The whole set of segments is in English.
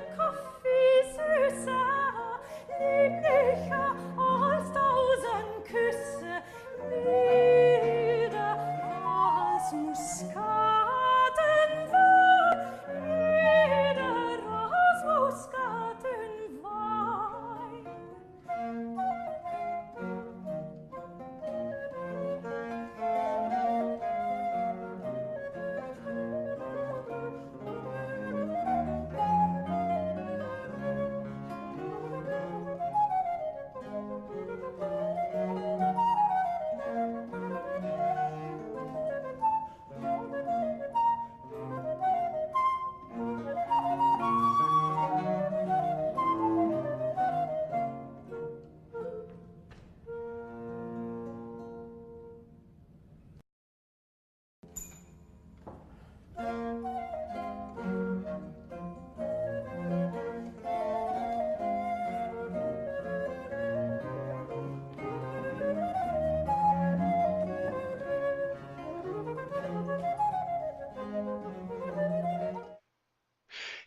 Kaffee süßer, lieblicher als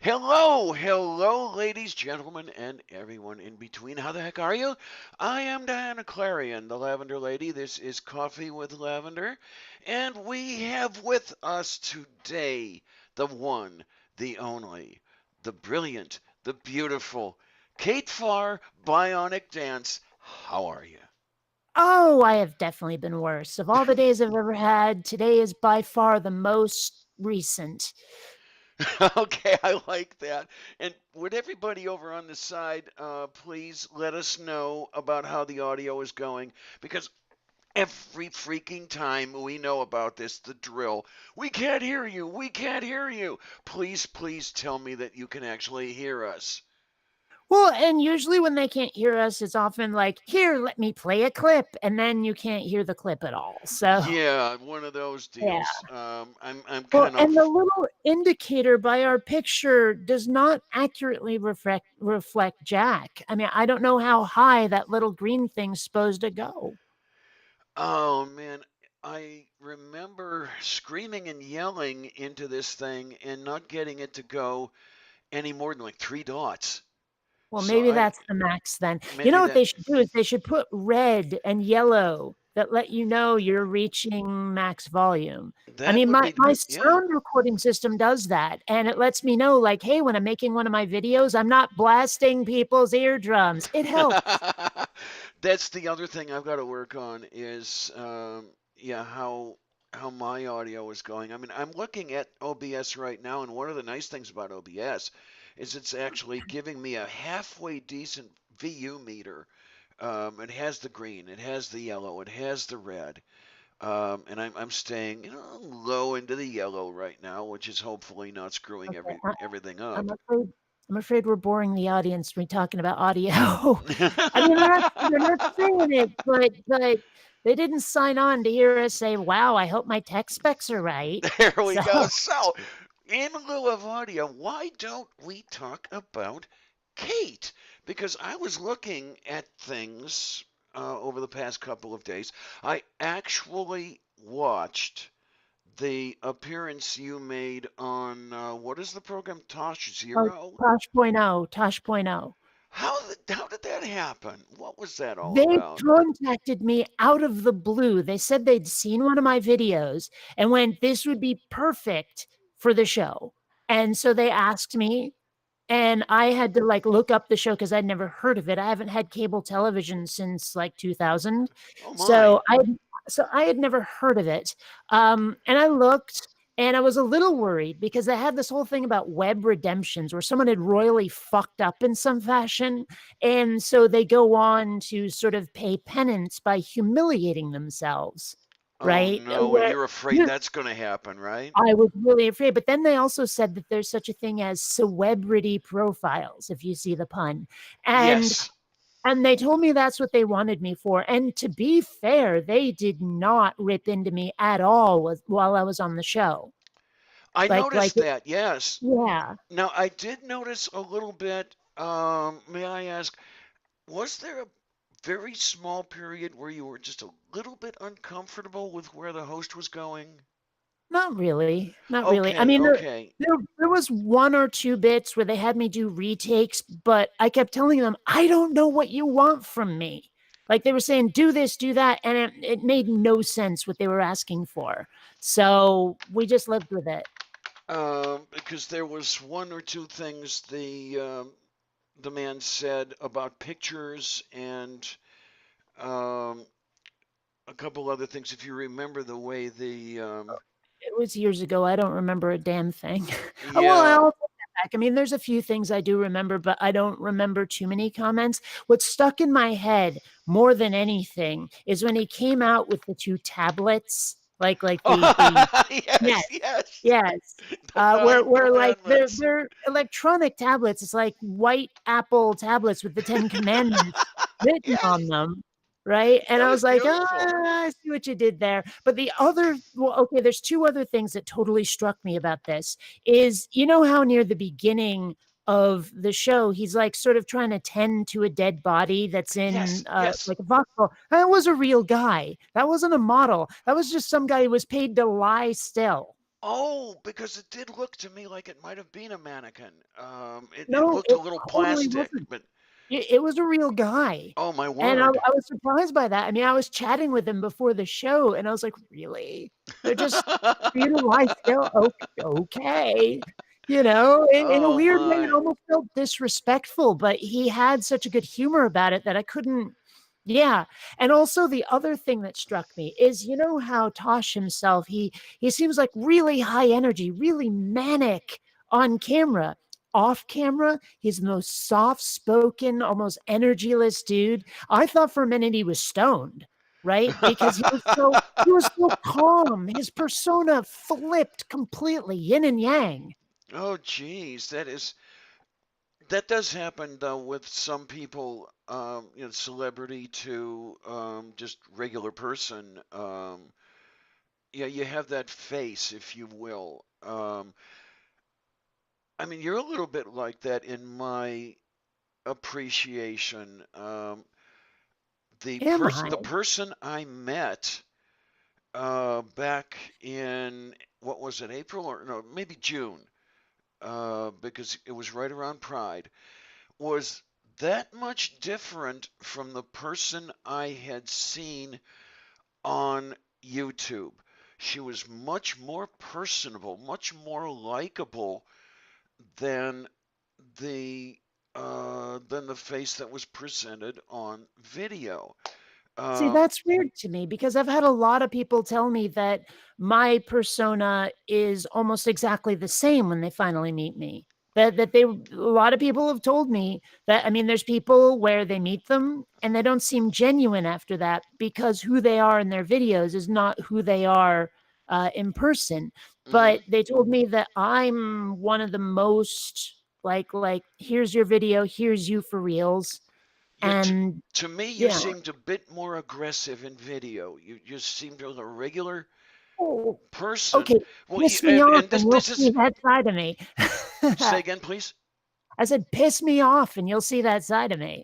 Hello, ladies, gentlemen, and everyone in between. How the heck are you? I am Diana Clarion, the Lavender Lady. This is Coffee with Lavender, and we have with us today the one, the only, the brilliant, the beautiful Kate Farr, BionicDance. How are you? Oh, I have definitely been worse. Of all the days I've ever had, today is by far the most recent. Okay, I like that. And would everybody over on the side please let us know about how the audio is going? Because every freaking time we know about this, the drill, we can't hear you, we can't hear you. Please tell me that you can actually hear us. Well, and usually when they can't hear us, it's often like, here, let me play a clip. And then you can't hear the clip at all. So, Yeah, one of those yeah. deals. I'm Well, kind and the of. little indicator by our picture does not accurately reflect Jack. I mean, I don't know how high that little green thing's supposed to go. Oh man, I remember screaming and yelling into this thing and not getting it to go any more than like 3 dots. Well, So maybe I that's the max then. You maybe know what that they should do is they should put red and yellow that let you know you're reaching max volume. I that mean, would my be yeah. sound recording system does that, and it lets me know, like, hey, when I'm making one of my videos, I'm not blasting people's eardrums. It helps. That's the other thing I've got to work on is yeah how my audio is going. I mean, I'm looking at OBS right now, and one of the nice things about OBS is it's actually giving me a halfway decent VU meter. It has the green, it has the yellow, it has the red. And I'm staying, low into the yellow right now, which is hopefully not screwing Okay, everything I'm up. afraid I'm afraid we're boring the audience when talking about audio. I mean, they're not saying it, but they didn't sign on to hear us say, "Wow, I hope my tech specs are right." There we So, go. So, in lieu of audio, why don't we talk about Kate? Because I was looking at things over the past couple of days. I actually watched the appearance you made on what is the program? Tosh Zero. Tosh.0. How did that happen? What was that all They about? contacted me out of the blue. They said they'd seen one of my videos and went, "This would be perfect for the show." And so they asked me, and I had to, like, look up the show because 'cause I'd never heard of it. I haven't had cable television since, like, 2000. Oh my. So I had never heard of it. And I looked, and I was a little worried because they had this whole thing about web redemptions where someone had royally fucked up in some fashion, and so they go on to sort of pay penance by humiliating themselves, Oh right? no, and Where you're afraid you that's going to happen, right? I was really afraid, but then they also said that there's such a thing as celebrity profiles, if you see the pun. And Yes. and they told me that's what they wanted me for. And to be fair, they did not rip into me at all while I was on the show. I Like noticed that, yes. yeah. Now, I did notice a little bit, may I ask, was there a very small period where you were just a little bit uncomfortable with where the host was going? Not really, not really. I Okay, mean, okay. there was 1 or 2 bits where they had me do retakes, but I kept telling them, "I don't know what you want from me." Like, they were saying, "Do this, do that," and it made no sense what they were asking for. So, we just lived with it. Because there was one or two things the man said about pictures and um, a couple other things. If you remember the way It was years ago, I don't remember a damn thing. Oh, well, yeah. I'll take that back. I mean, there's a few things I do remember, but I don't remember too many comments. What stuck in my head more than anything is when he came out with the 2 tablets, like the Oh, yes, yes, yes. yes, The where nine like commandments. they're electronic tablets. It's like white Apple tablets with the 10 commandments written on Yes, them, right? And that I was was like, "Ah, beautiful. I see what you did there." But the other well, okay, there's 2 other things that totally struck me about this, is you know how near the beginning of the show, he's, like, sort of trying to tend to a dead body that's in, Yes, yes. like, a hospital. That was a real guy. That wasn't a model. That was just some guy who was paid to lie still. Oh, because it did look to me like it might have been a mannequin. It No, looked a it little totally plastic, wasn't. but It was a real guy. oh my And word. I was surprised by that. I mean, I was chatting with him before the show, and I was like, "Really? They're just for you to lie still? Okay." In a Oh weird way, it my. almost felt disrespectful, but he had such a good humor about it that I couldn't. Yeah. And also the other thing that struck me is how Tosh himself, he seems like really high energy, really manic on camera. Off camera, he's the most soft spoken, almost energyless dude. I thought for a minute he was stoned, right? Because he was so calm. His persona flipped completely, yin and yang. Oh geez, that does happen though with some people, celebrity to just regular person. Yeah, you have that face, if you will. I mean, you're a little bit like that in my appreciation. Am I? The person I met back in what was it, April or no, maybe June, because it was right around Pride, was that much different from the person I had seen on YouTube. She was much more personable, much more likable than the than the face that was presented on video. See, Um, that's weird to me because I've had a lot of people tell me that my persona is almost exactly the same when they finally meet me. A lot of people have told me that, I mean, there's people where they meet them and they don't seem genuine after that because who they are in their videos is not who they are in person. mhm. But they told me that I'm one of the most like here's your video, here's you for reals, Yeah, and to me, you yeah. seemed a bit more aggressive in video. You just seemed like a regular Oh, person. okay, Well, piss me off and and you'll this see is that side of me. say again, please. I said, "Piss me off and you'll see that side of me."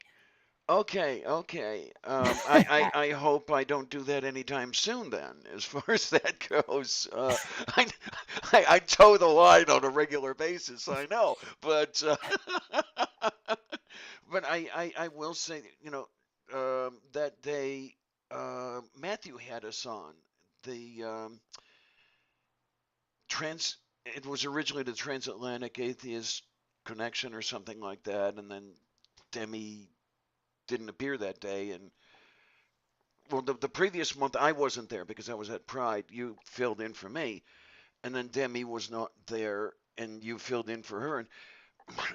Okay, okay. I hope I don't do that anytime soon. Then, as far as that goes, I, I toe the line on a regular basis. I know, but but I will say, that day Matthew had us on the trans. It was originally the Transatlantic Atheist Connection or something like that, and then Demi didn't appear that day, and well, the previous month I wasn't there because I was at Pride. You filled in for me, and then Demi was not there, and you filled in for her, and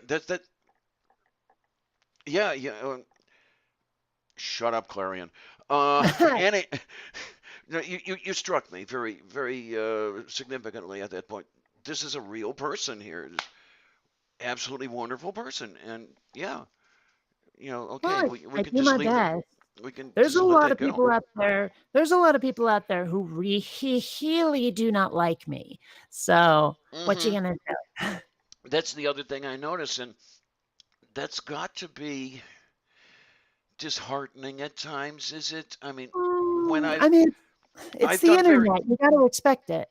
that yeah yeah. Shut up, Clarion. And it, you struck me very significantly at that point. This is a real person here. Absolutely wonderful person, and yeah, Well, okay, we I can do just my leave that. best. We can There's a just let lot that of go. people out there. There's a lot of people out there who really do not like me. So what you Hmm. gonna do? That's the other thing I notice, and that's got to be disheartening at times, is it? I mean, when I mean, it's I've the done very internet. You got to expect it.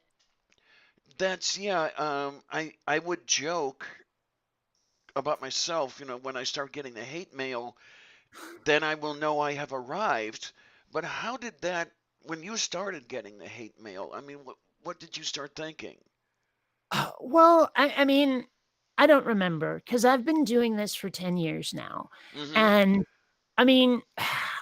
that's yeah. I would joke about myself, when I start getting the hate mail, then I will know I have arrived. But how did that when you started getting the hate mail? I mean, what did you start thinking? Well, I mean, I don't remember because I've been doing this for 10 years now. Mm-hmm. And I mean,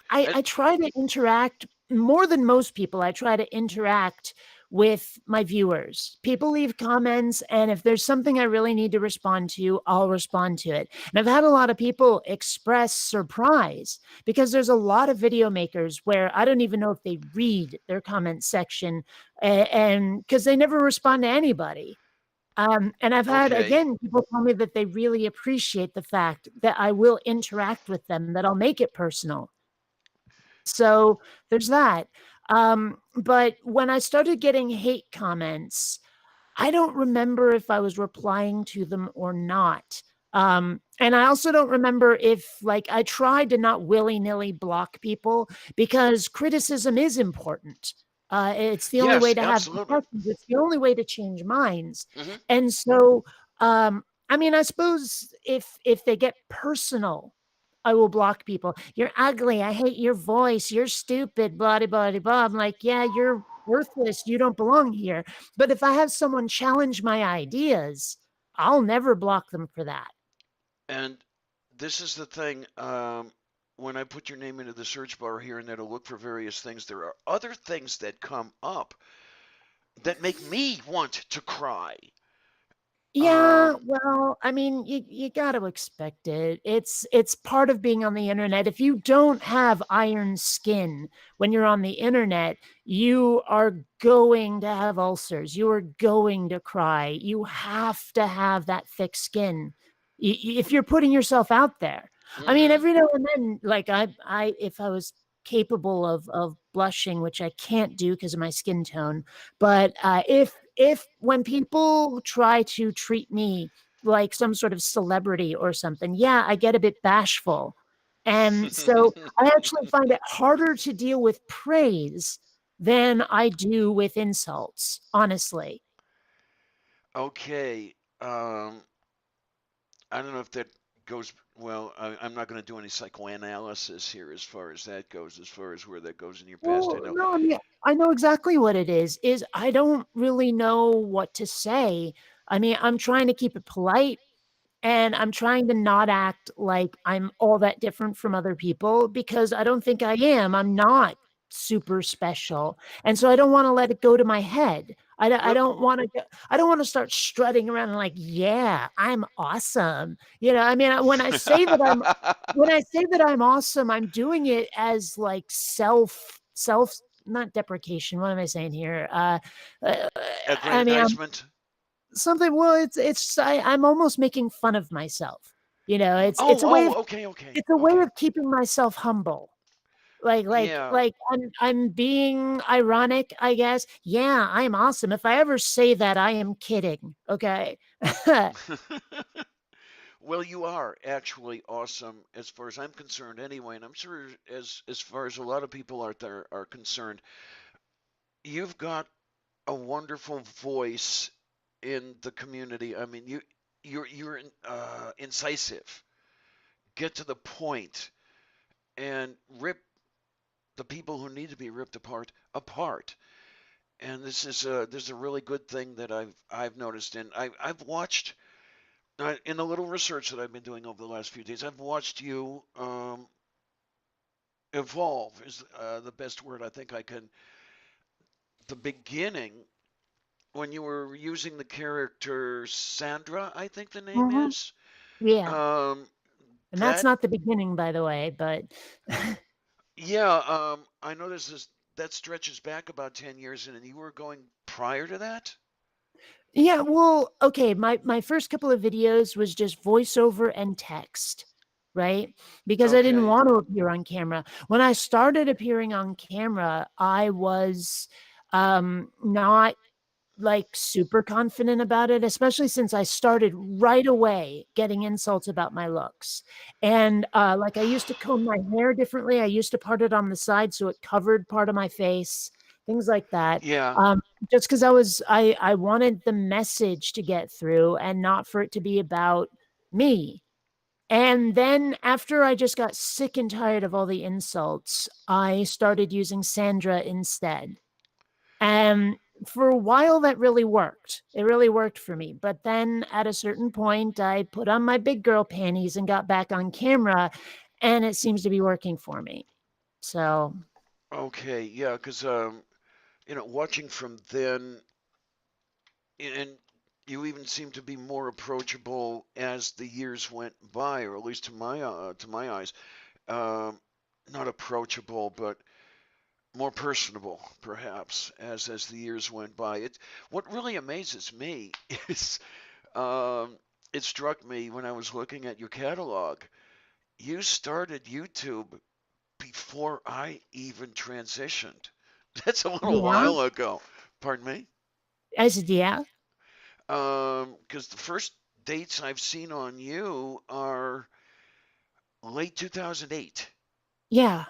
I, I try to interact more than most people. I try to interact with my viewers. People leave comments, and if there's something I really need to respond to, I'll respond to it. And I've had a lot of people express surprise because there's a lot of video makers where I don't even know if they read their comment section, and because they never respond to anybody. And I've had, okay. again, people tell me that they really appreciate the fact that I will interact with them, that I'll make it personal. So there's that. But when I started getting hate comments, I don't remember if I was replying to them or not. And I also don't remember if, like, I tried to not willy nilly block people because criticism is important. It's the only way Yes, to have absolutely. discussions. It's the only way to change minds. Hmm. And so, I mean, I suppose if they get personal, I will block people. You're ugly. I hate your voice. You're stupid. Blah blah blah blah. I'm like, yeah, you're worthless. You don't belong here. But if I have someone challenge my ideas, I'll never block them for that. And this is the thing. When I put your name into the search bar here and that'll look for various things, there are other things that come up that make me want to cry. Yeah, Um, well, I mean, you got to expect it. It's part of being on the internet. If you don't have iron skin when you're on the internet, you are going to have ulcers. You are going to cry. You have to have that thick skin if you're putting yourself out there. I mean, hmm. every now and then, like if I was capable of blushing, which I can't do because of my skin tone, but if when people try to treat me like some sort of celebrity or something, yeah, I get a bit bashful. And so I actually find it harder to deal with praise than I do with insults, honestly. Okay. I don't know if that goes well. I'm not going to do any psychoanalysis here as far as that goes, as far as where that goes in your past. I Well, know. no, I mean, I know exactly what it is I don't really know what to say. I mean, I'm trying to keep it polite. And I'm trying to not act like I'm all that different from other people because I don't think I am. I'm not super special. And so I don't want to let it go to my head. I Well, don't want to I don't want to start strutting around and like, yeah, I'm awesome. You know, I mean, when I say that I'm awesome, I'm doing it as like self not deprecation. What am I saying here? Uh I mean, aggrandizement. something well, I'm almost making fun of myself. You know, Oh, oh, okay, okay, it's a way okay. of keeping myself humble. Yeah. Like I'm being ironic, I guess. Yeah, I'm awesome. If I ever say that, I am kidding. Okay. Well, you are actually awesome as far as I'm concerned anyway, and I'm sure as far as a lot of people out there are concerned, you've got a wonderful voice in the community. I mean, you're incisive, get to the point, and rip the people who need to be ripped apart. And this is a really good thing that I've noticed, and I've watched in the little research that I've been doing over the last few days. I've watched you evolve is the best word I think I can. The beginning when you were using the character Sandra, I think the name Mhm. is. Yeah. Um, And that's that not the beginning, by the way, but yeah. I know that stretches back about 10 years, and you were going prior to that. yeah, well, okay, my first couple of videos was just voiceover and text, right? Because I didn't Okay. want to appear on camera. When I started appearing on camera, I was not like super confident about it, especially since I started right away getting insults about my looks. And like I used to comb my hair differently. I used to part it on the side so it covered part of my face, things like that. Yeah. Um, just because I wanted the message to get through and not for it to be about me. And then after I just got sick and tired of all the insults, I started using Sandra instead. And for a while, that really worked. It really worked for me. But then at a certain point, I put on my big girl panties and got back on camera, and it seems to be working for me. So, Okay. Yeah. Because watching from then, and you even seem to be more approachable as the years went by, or at least to my eyes. Um, Not approachable, but more personable, perhaps, as the years went by. What really amazes me is um, it struck me when I was looking at your catalog. You started YouTube before I even transitioned. That's a little yeah, while ago. Pardon me? I said, yeah, Because the first dates I've seen on you are late 2008. yeah,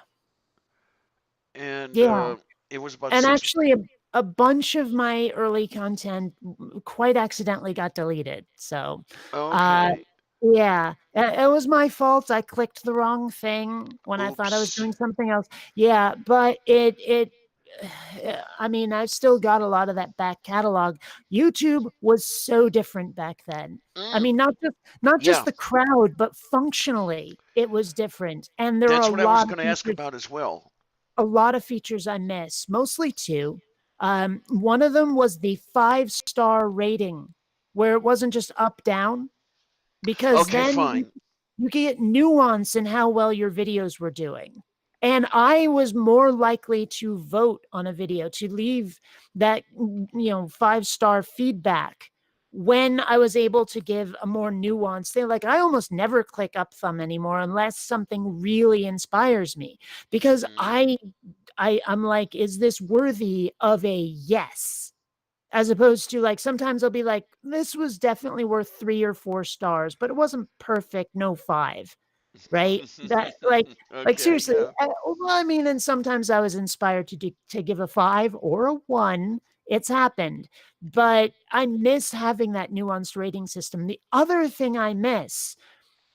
And yeah. It was about And 6. actually, a bunch of my early content quite accidentally got deleted. So, uh, Okay. yeah, it was my fault. I clicked the wrong thing when I thought I was Oops. doing something else. Yeah, but I mean, I've still got a lot of that back catalog. YouTube was so different back then. I Mm, mean, not just yeah, the crowd, but functionally, it was different. And there are that's what I was going to ask about as well. a lot of features I miss, mostly two. One of them was the 5-star rating, where it wasn't just up down, because Okay, then fine. you get nuance in how well your videos were doing. And I was more likely to vote on a video, to leave that 5-star feedback when I was able to give a more nuanced thing. Like I almost never click up thumb anymore unless something really inspires me, because Hmm. I'm like, is this worthy of a yes? As opposed to, like, sometimes I'll be like, this was definitely worth 3 or 4 stars, but it wasn't perfect, no five, right? That like Okay, seriously. yeah. Well, I mean, and sometimes I was inspired to give a five or a one. It's happened, but I miss having that nuanced rating system. The other thing I miss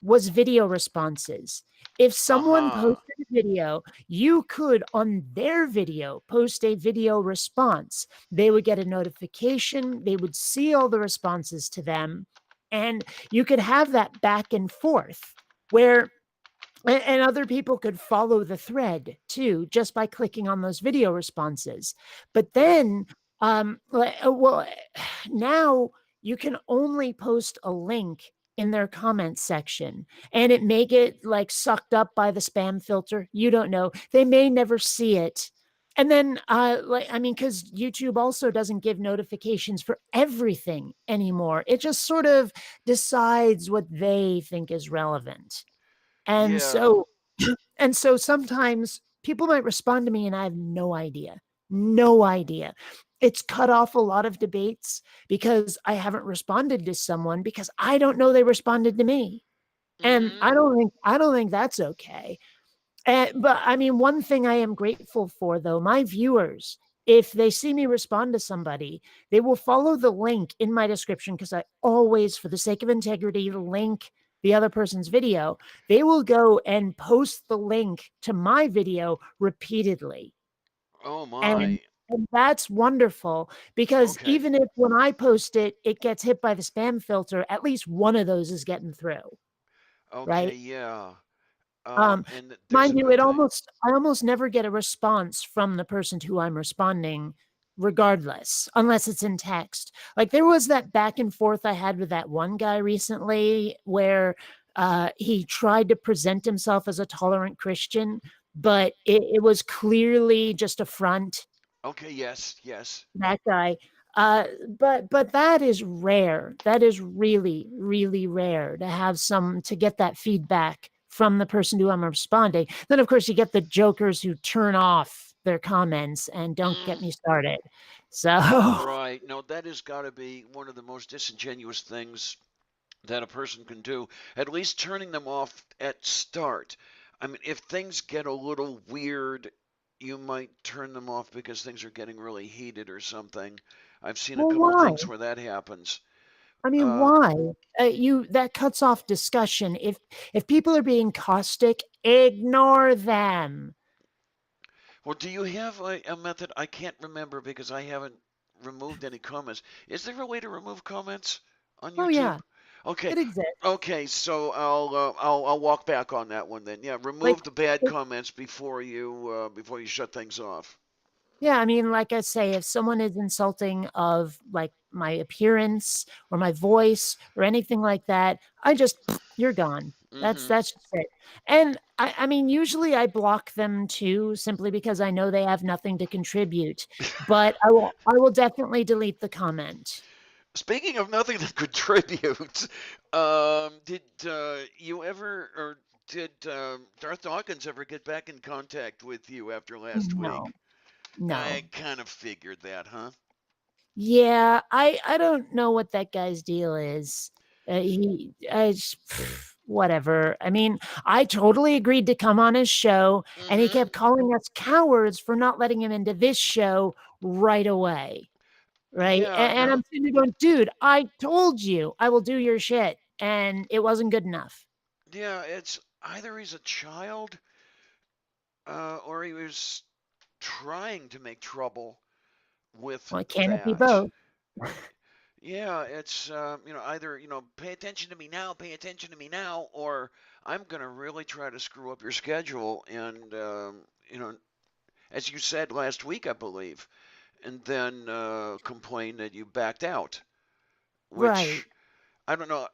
was video responses. If someone Aha. posted a video, you could on their video post a video response. They would get a notification, they would see all the responses to them, and you could have that back and forth where and other people could follow the thread too just by clicking on those video responses. But then well, now you can only post a link in their comments section, and it may get like sucked up by the spam filter. You don't know, they may never see it. And then like, I mean, because YouTube also doesn't give notifications for everything anymore. It just sort of decides what they think is relevant. And Yeah. so and so sometimes people might respond to me and I have no idea. No idea. It's cut off a lot of debates because I haven't responded to someone because I don't know they responded to me. And Hmm. I don't think that's okay. But I mean, one thing I am grateful for, though, my viewers, if they see me respond to somebody, they will follow the link in my description, because I always, for the sake of integrity, link the other person's video. They will go and post the link to my video repeatedly. Oh And my. that's wonderful, because Okay. even if when I post it, it gets hit by the spam filter, at least one of those is getting through, Okay, right? yeah. Um, And there's a Mind you, good thing. I almost never get a response from the person to who I'm responding, regardless, unless it's in text. Like there was that back and forth I had with that one guy recently where he tried to present himself as a tolerant Christian, but it was clearly just a front. Okay, yes, yes. That guy. But that is rare. That is really, really rare to have some to get that feedback from the person to whom I'm responding. Then of course you get the jokers who turn off their comments, and don't get Mm, me started. So right. No, that has got to be one of the most disingenuous things that a person can do, at least turning them off at start. I mean, if things get a little weird, you might turn them off because things are getting really heated or something. I've seen a well, couple why? things where that happens. I mean, Um, why? You That cuts off discussion. If people are being caustic, ignore them. well, do you have a method? I can't remember because I haven't removed any comments. Is there a way to remove comments on Oh YouTube? yeah, Okay, it exists. okay. So I'll walk back on that one then. Yeah, Like remove the bad comments before you shut things off. yeah, I mean, like I say, if someone is insulting of like my appearance or my voice or anything like that, I just you're gone. Mm-hmm. That's just it. And I mean, usually I block them too, simply because I know they have nothing to contribute. But I will definitely delete the comment. Speaking of nothing that contributes, did you ever or did Darth Dawkins ever get back in contact with you after last week? No, I no. kind of figured that, huh? Yeah, I don't know what that guy's deal is. He I just, whatever. I mean, I totally agreed to come on his show, and he Mm-hmm. kept calling us cowards for not letting him into this show right away. Right. Yeah. And No. I'm sitting there going, dude, I told you I will do your shit. And it wasn't good enough. Yeah. It's either he's a child, or he was trying to make trouble with Well, can it be that. both? Yeah, it's either pay attention to me now, or I'm gonna really try to screw up your schedule, and as you said last week, I believe, and then complain that you backed out. Right. Which I don't know.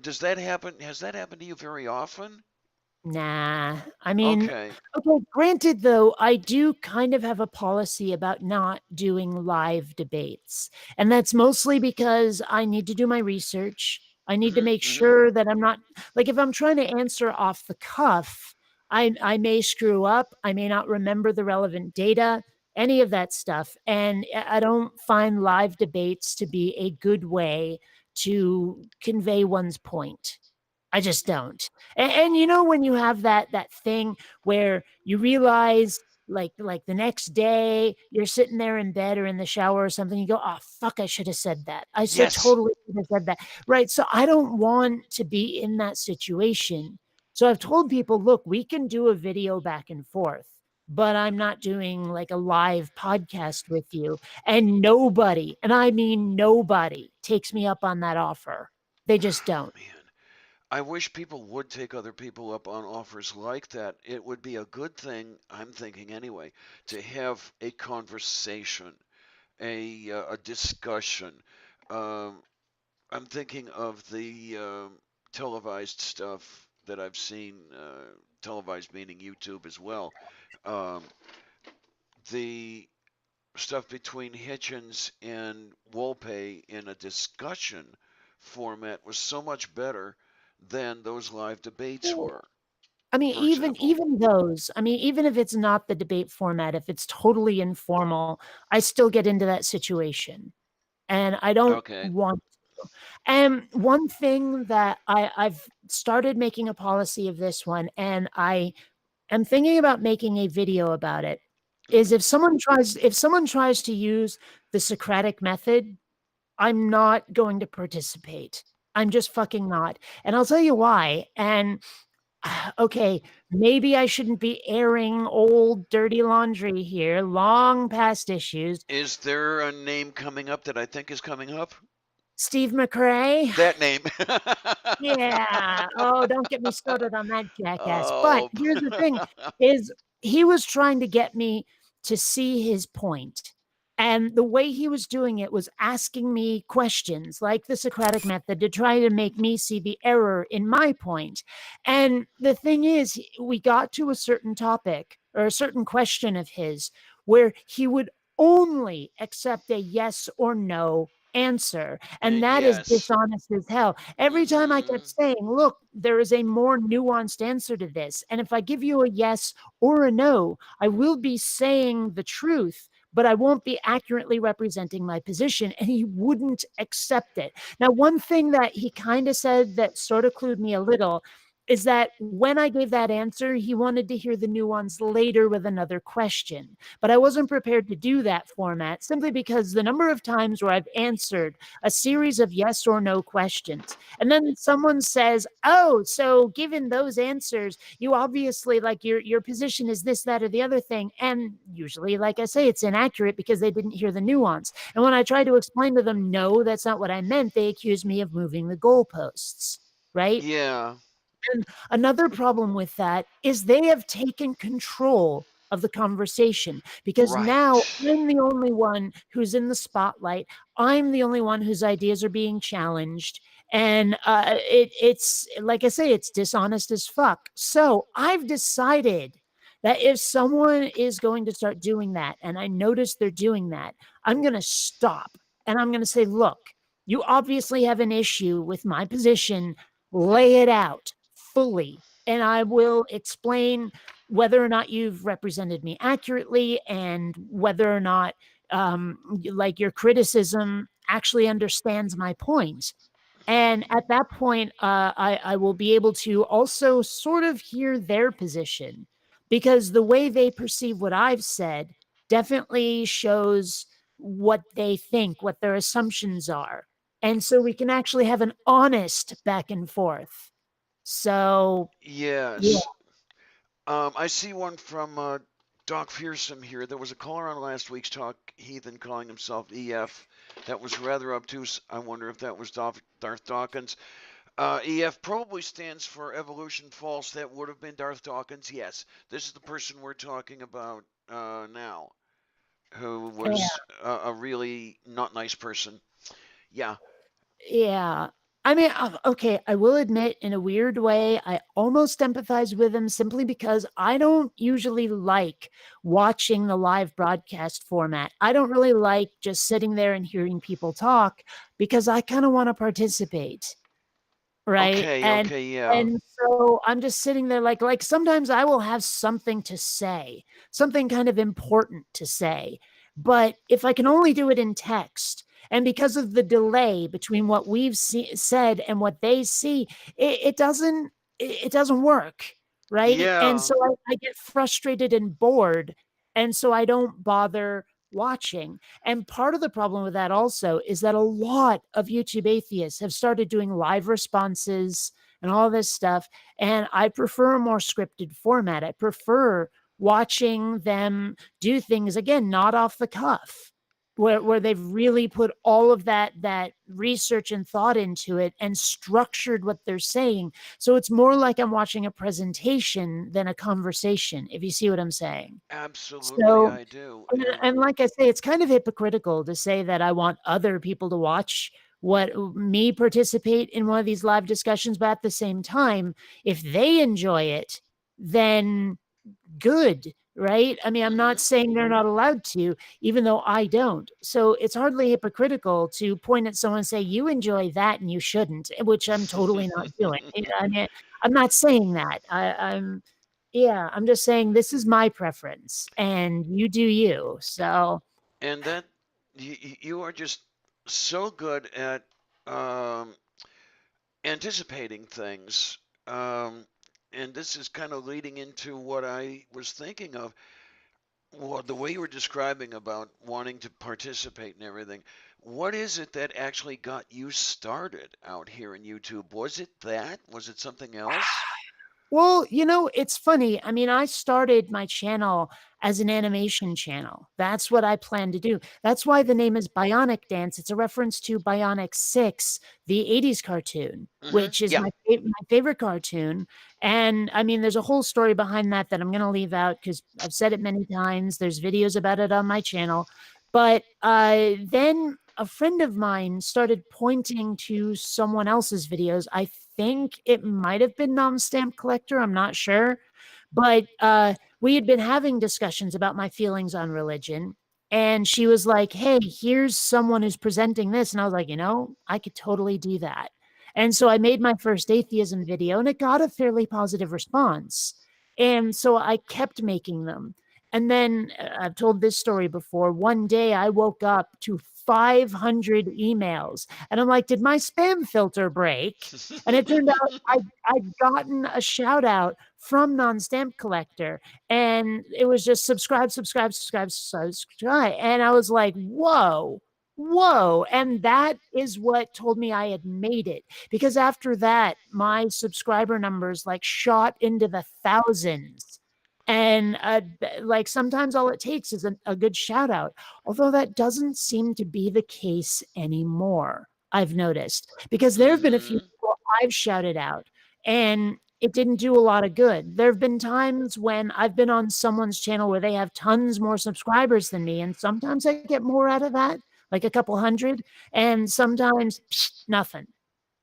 Does that happen? Has that happened to you very often? Nah. I mean, Okay. okay, granted though, I do kind of have a policy about not doing live debates. And that's mostly because I need to do my research. I need to Mhm. make Mhm. sure that I'm not like if I'm trying to answer off the cuff, I may screw up, I may not remember the relevant data, any of that stuff. And I don't find live debates to be a good way to convey one's point. I just don't. And you know when you have that thing where you realize like the next day you're sitting there in bed or in the shower or something, you go, "Oh fuck, I should have said that. I so Yes. totally should have said that." Right? So I don't want to be in that situation. So I've told people, "Look, we can do a video back and forth, but I'm not doing like a live podcast with you." And nobody, and I mean nobody, takes me up on that offer. They just Oh don't. man. I wish people would take other people up on offers like that. It would be a good thing, I'm thinking anyway, to have a conversation, a discussion. Um, I'm thinking of the televised stuff that I've seen, televised meaning YouTube as well. Um, the stuff between Hitchens and Wolpe in a discussion format was so much better than those live debates Well, were, I mean, for example. even those, I mean, even if it's not the debate format, if it's totally informal, I still get into that situation, and I don't Okay. want to. And one thing that I've started making a policy of this one, and I am thinking about making a video about it, is Hmm. if someone tries to use the Socratic method, I'm not going to participate. I'm just fucking not. And I'll tell you why. And okay, maybe I shouldn't be airing old dirty laundry here, long past issues. Is there a name coming up that I think is coming up? Steve McRae? That name. Yeah. Oh, don't get me started on that jackass. But Oh. here's the thing is he was trying to get me to see his point. And the way he was doing it was asking me questions like the Socratic method to try to make me see the error in my point. And the thing is, we got to a certain topic or a certain question of his where he would only accept a yes or no answer. And that is Yes. dishonest as hell. Every time I kept Hmm. saying, look, there is a more nuanced answer to this. And if I give you a yes or a no, I will be saying the truth, but I won't be accurately representing my position. And he wouldn't accept it. Now, one thing that he kind of said that sort of clued me a little is that when I gave that answer, he wanted to hear the nuance later with another question. But I wasn't prepared to do that format simply because the number of times where I've answered a series of yes or no questions, and then someone says, "Oh, so given those answers, you obviously like your position is this, that, or the other thing." And usually, like I say, it's inaccurate because they didn't hear the nuance. And when I try to explain to them, no, that's not what I meant, they accuse me of moving the goalposts. Right. Yeah. And another problem with that is they have taken control of the conversation because now Right. I'm the only one who's in the spotlight. I'm the only one whose ideas are being challenged. And it's like I say, it's dishonest as fuck. So I've decided that if someone is going to start doing that, and I notice they're doing that, I'm going to stop and I'm going to say, look, you obviously have an issue with my position. Lay it out fully, and I will explain whether or not you've represented me accurately and whether or not like your criticism actually understands my point. And at that point, I will be able to also sort of hear their position because the way they perceive what I've said definitely shows what they think, what their assumptions are. And so we can actually have an honest back and forth. So, yeah, Yes. I see one from Doc Fearsome here. There was a caller on last week's talk, Heathen, calling himself EF. That was rather obtuse. I wonder if that was Darth Dawkins. EF probably stands for Evolution False. That would have been Darth Dawkins. Yes, this is the person we're talking about now, who yeah. was a really not nice person. Yeah. Yeah. I mean, okay, I will admit in a weird way, I almost empathize with him simply because I don't usually like watching the live broadcast format. I don't really like just sitting there and hearing people talk because I kind of want to participate. Right? Okay. Okay. Yeah. And so I'm just sitting there like sometimes I will have something to say, something kind of important to say. But if I can only do it in text, and because of the delay between what said and what they see, it doesn't it doesn't work, right? And Yeah. so I get frustrated and bored, and so I don't bother watching. And part of the problem with that also is that a lot of YouTube atheists have started doing live responses and all this stuff. And I prefer a more scripted format. I prefer watching them do things again, not off the cuff. Where they've really put all of that research and thought into it and structured what they're saying. So it's more like I'm watching a presentation than a conversation, if you see what I'm saying. Absolutely, So I do. And and like I say, it's kind of hypocritical to say that I want other people to watch what me participate in one of these live discussions, but at the same time, if they enjoy it, then good, right? I mean, I'm not hmm saying they're not allowed to, even though I don't. So it's hardly hypocritical to point at someone and say, you enjoy that and you shouldn't, which I'm totally not doing. I mean, I'm not saying that. Yeah, I'm just saying this is my preference and you do you. So, and that you are just so good at um, anticipating things. Um, and this is kind of leading into what I was thinking of. Well, the way you were describing about wanting to participate and everything, what is it that actually got you started out here in YouTube? Was it that? Was it something else? well, it's funny. I mean, I started my channel as an animation channel. That's what I plan to do. That's why the name is BionicDance. It's a reference to Bionic 6, the 80s cartoon, which is Yeah. my favorite cartoon. And I mean, there's a whole story behind that I'm going to leave out because I've said it many times. There's videos about it on my channel. But then a friend of mine started pointing to someone else's videos. I think it might have been Non-Stamp Collector. I'm not sure. But we had been having discussions about my feelings on religion. And she was like, hey, here's someone who's presenting this. And I was like, I could totally do that. And so I made my first atheism video and it got a fairly positive response. And so I kept making them. And then I've told this story before. One day I woke up to 500 emails and I'm like, did my spam filter break? And it turned out I'd gotten a shout out from Non-Stamp Collector and it was just subscribe, subscribe, subscribe, subscribe. And I was like, whoa, whoa. And that is what told me I had made it. Because after that, my subscriber numbers like shot into the thousands. And like sometimes all it takes is a good shout out, although that doesn't seem to be the case anymore. I've noticed because there have been a few hmm people I've shouted out and it didn't do a lot of good. There have been times when I've been on someone's channel where they have tons more subscribers than me, and sometimes I get more out of that, like a couple hundred, and sometimes nothing.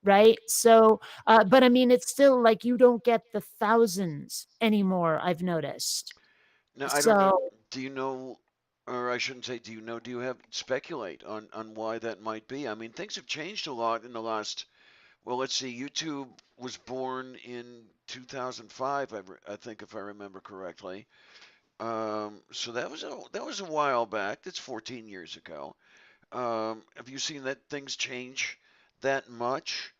Right. So, but I mean, it's still like you don't get the thousands anymore, I've noticed. Now, I don't know. So, Do you know, or I shouldn't say, do you know, do you have speculate on why that might be? I mean, things have changed a lot in the last, well, let's see, YouTube was born in 2005, I think, if I remember correctly. So that was a while back. That's 14 years ago. Have you seen that things change that much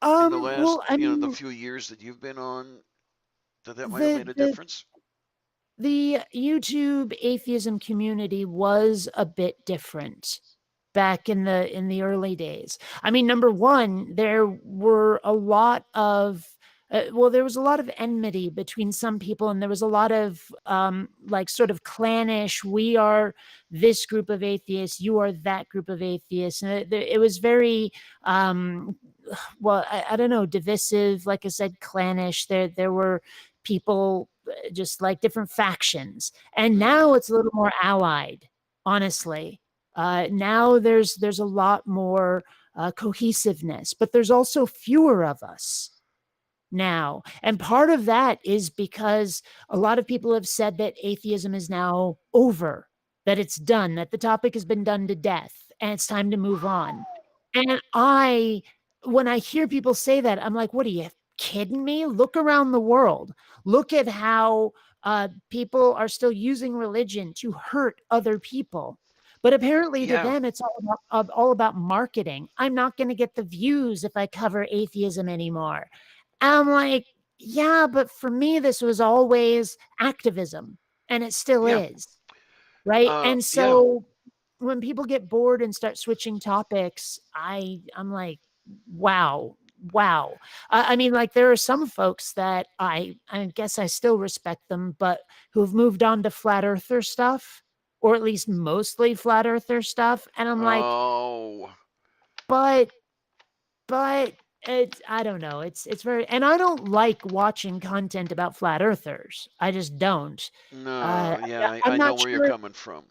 in the last, Well, I the mean, few years that you've been on that that might have the made a the difference? the YouTube atheism community was a bit different back in the early days. I mean, number one, there were a lot of well, there was a lot of enmity between some people, and there was a lot of like sort of clannish. We are this group of atheists, you are that group of atheists, and it was very well, I don't know, divisive. Like I said, clannish. There were people just like different factions, and now Hmm. it's a little more allied. Honestly, now there's a lot more cohesiveness, but there's also fewer of us now. And part of that is because a lot of people have said that atheism is now over, that it's done, that the topic has been done to death, and it's time to move on. And when I hear people say that, I'm like, what are you kidding me? Look around the world. Look at how people are still using religion to hurt other people. But apparently, to Yeah, them, it's all about marketing. I'm not going to get the views if I cover atheism anymore. And I'm like, yeah, but for me, this was always activism, and it still yeah, is. Right. And yeah, so when people get bored and start switching topics, I'm like, wow, wow. I mean, like there are some folks that I guess I still respect them, but who've moved on to flat earther stuff, or at least mostly flat earther stuff. And I'm like, oh, but but it's I don't know. It's very and I don't like watching content about flat earthers. I just don't. no, yeah, I'm I know not where you're sure coming from.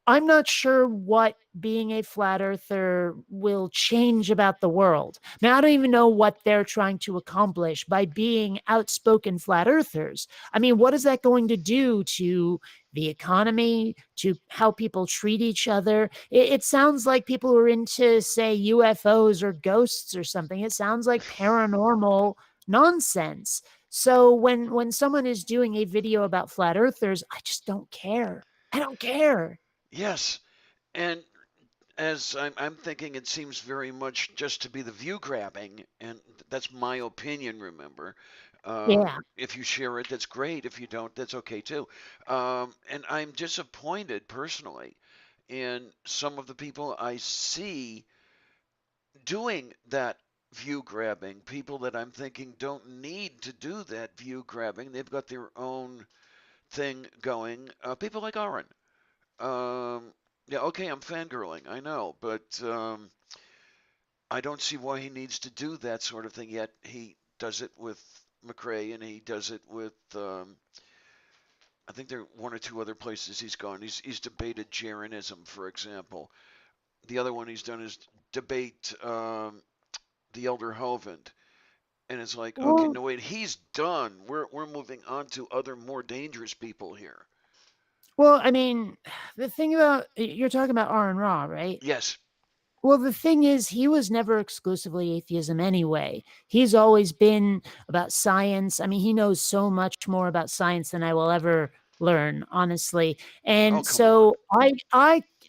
I'm not sure what being a flat earther will change about the world. Now, I don't even know what they're trying to accomplish by being outspoken flat earthers. I mean, what is that going to do to the economy, to how people treat each other? It sounds like people are into, say, UFOs or ghosts or something. It sounds like paranormal nonsense. So when someone is doing a video about flat earthers, I just don't care. I don't care. Yes, and as I'm thinking, it seems very much just to be the view grabbing, and that's my opinion. Remember, Yeah. if you share it, that's great. If you don't, that's okay too. And I'm disappointed personally in some of the people I see doing that view grabbing. People that I'm thinking don't need to do that view grabbing. They've got their own thing going. People like Aaron. Yeah, okay, I'm fangirling, I know, but I don't see why he needs to do that sort of thing. Yet he does it with McRae, and he does it with I think there are one or two other places he's gone. He's debated Jeranism, for example. The other one he's done is debate the Elder Hovind, and it's like, okay, Well, no wait, he's done. We're moving on to other more dangerous people here. I mean, the thing about you're talking about R and Raw, right? Yes. Well, the thing is, he was never exclusively atheism anyway. He's always been about science. I mean, he knows so much more about science than I will ever learn, honestly. Oh, And come on. so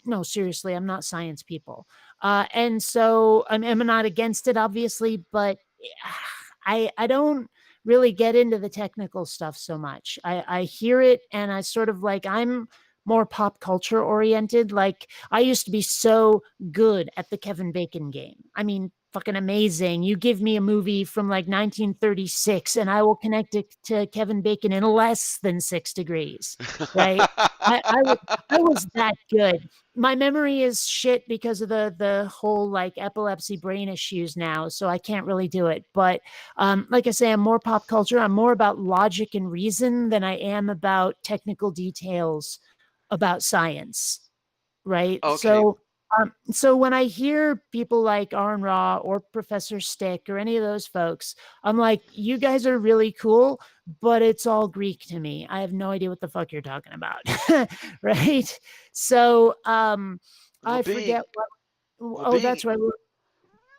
no, seriously, I'm not science people. And so I'm not against it, obviously, but I don't really get into the technical stuff so much. I hear it and I sort of like, I'm more pop culture oriented. Like, I used to be so good at the Kevin Bacon game. I mean, fucking amazing. You give me a movie from like 1936 and I will connect it to Kevin Bacon in less than 6 degrees, right? I was that good. My memory is shit because of the whole like epilepsy brain issues now, so I can't really do it. But like I say, I'm more pop culture. I'm more about logic and reason than I am about technical details about science, right? Okay. So when I hear people like Aaron Ra or Professor Stick or any of those folks, I'm like, you guys are really cool, but it's all Greek to me. I have no idea what the fuck you're talking about, right? So Well, I forget being what. well Oh, being that's right. We're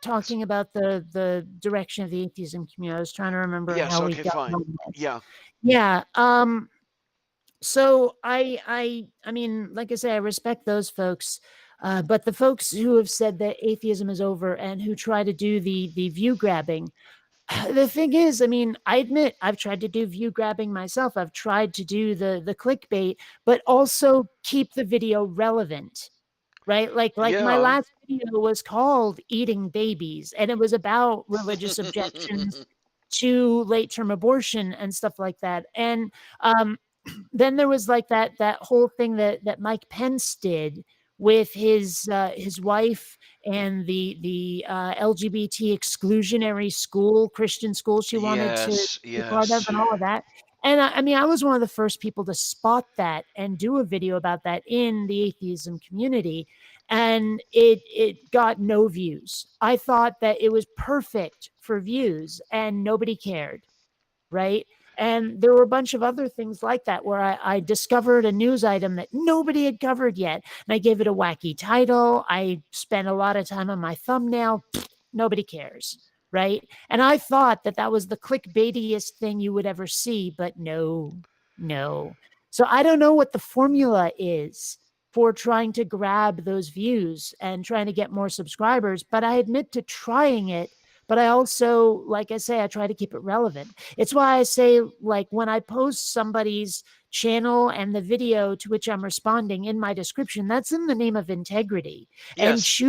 talking about the direction of the atheism community. I was trying to remember yes. how we Okay, got fine. on this. Yeah. Yeah. So I mean, like I say, I respect those folks. But the folks who have said that atheism is over and who try to do the view grabbing, the thing is, I mean, I admit I've tried to do view grabbing myself. I've tried to do the clickbait, but also keep the video relevant, right? Like my Yeah. last video was called "Eating Babies," and it was about religious objections to late term abortion and stuff like that. And then there was like that whole thing that Mike Pence did with his wife and the LGBT exclusionary school, Christian school she wanted to Yes, be part of, yes. and all of that. And I mean, I was one of the first people to spot that and do a video about that in the atheism community, and it got no views. I thought that it was perfect for views, and nobody cared, right? And there were a bunch of other things like that where I discovered a news item that nobody had covered yet. And I gave it a wacky title. I spent a lot of time on my thumbnail. Nobody cares, right? And I thought that that was the clickbaitiest thing you would ever see, but no, no. So I don't know what the formula is for trying to grab those views and trying to get more subscribers, but I admit to trying it. But I also, like I say, I try to keep it relevant. It's why I say, like, when I post somebody's channel and the video to which I'm responding in my description, that's in the name of integrity and Yes.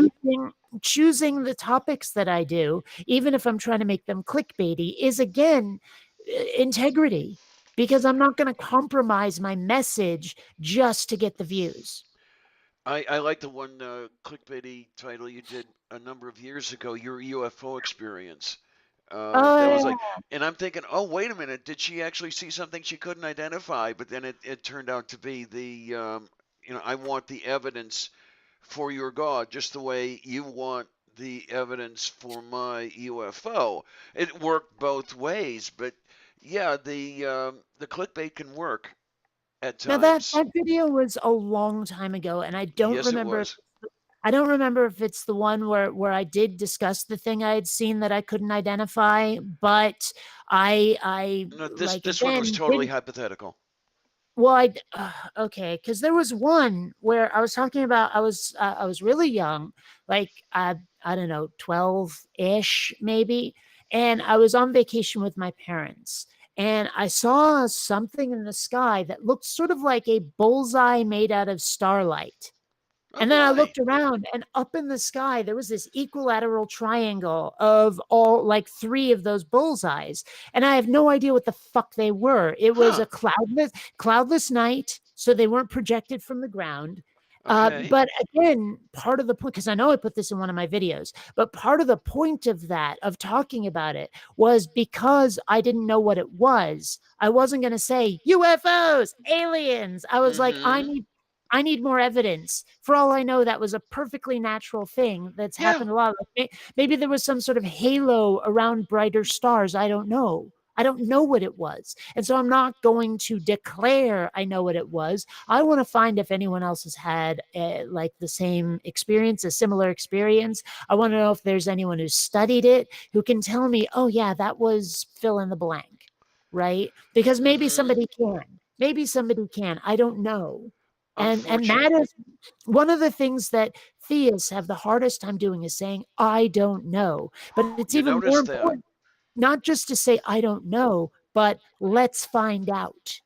choosing the topics that I do, even if I'm trying to make them clickbaity, is again integrity, because I'm not going to compromise my message just to get the views. I like the one clickbaity title you did a number of years ago, your UFO experience. That was Oh, like, and I'm thinking, oh, wait a minute, did she actually see something she couldn't identify? But then it turned out to be I want the evidence for your God, just the way you want the evidence for my UFO. It worked both ways, but yeah, the clickbait can work at now that times. that video was a long time ago, and Yes, it was. I don't remember if it's the one where I did discuss the thing I had seen that I couldn't identify, but I No, this like this one was again totally didn't. hypothetical. Well, okay, because there was one where I was talking about I was really young, like I don't know, 12-ish maybe, and I was on vacation with my parents, and I saw something in the sky that looked sort of like a bullseye made out of starlight. Oh And then I my. looked around, and up in the sky, there was this equilateral triangle of all like three of those bullseyes. And I have no idea what the fuck they were. It was Huh. a cloudless night, so they weren't projected from the ground. Okay. But again, part of the point, because I know I put this in one of my videos, but part of the point of that, of talking about it, was because I didn't know what it was. I wasn't going to say UFOs, aliens. I was like, Mm-hmm. I need more evidence. For all I know, that was a perfectly natural thing that's Yeah. happened a lot. Like maybe there was some sort of halo around brighter stars. I don't know. I don't know what it was. And so I'm not going to declare I know what it was. I want to find if anyone else has had like the same experience, a similar experience. I want to know if there's anyone who's studied it who can tell me, oh, yeah, that was fill in the blank, right? Because maybe Mm-hmm. somebody can. Maybe somebody can. I don't know. And Unfortunate. that is one of the things that theists have the hardest time doing, is saying, I don't know. But it's You even more noticed that. important not just to say, I don't know, but let's find out.